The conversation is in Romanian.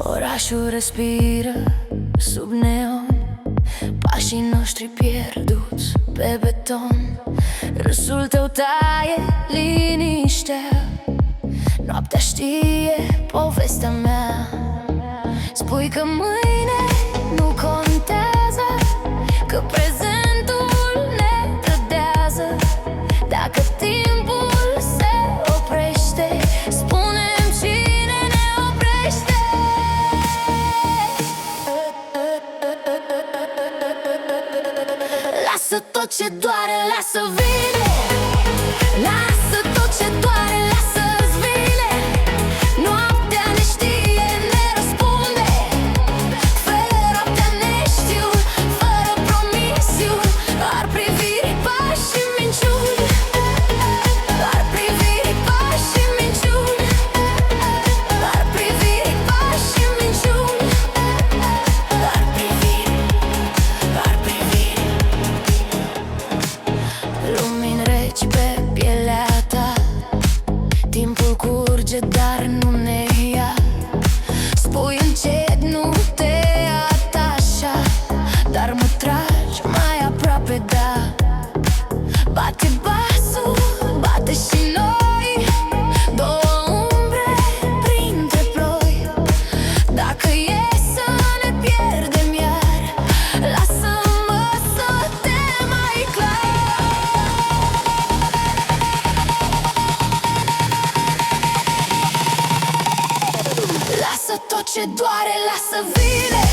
Orașul respiră sub neon, pașii noștri pierduți pe beton. Râsul tău taie liniștea, noaptea știe povestea mea. Spui că mâine nu contează, că prezentul ne trădează. Dacă timpul se oprește, spune-mi cine ne oprește. Lasă tot ce doare, lasă vine. Lasă tot ce doare, lasă-ți vine. Noaptea ne știe, ne răspunde. Fără noaptea ne știu, fără promisiuni. Ar privi pași și minciuni. Ar privi pași și minciuni. Ar privi pași și minciuni. Ar privi. Lumini reci pe pielea ta, timpul curge, dar nu ne ia. Spui încet, nu te atașa, dar mă tragi mai aproape, da. Bate basul, bate și noi, două umbre printre ploi. Dacă e să ne pierdem iar, lasă-mă să te mai clar. Lasă tot ce doare, lasă vine.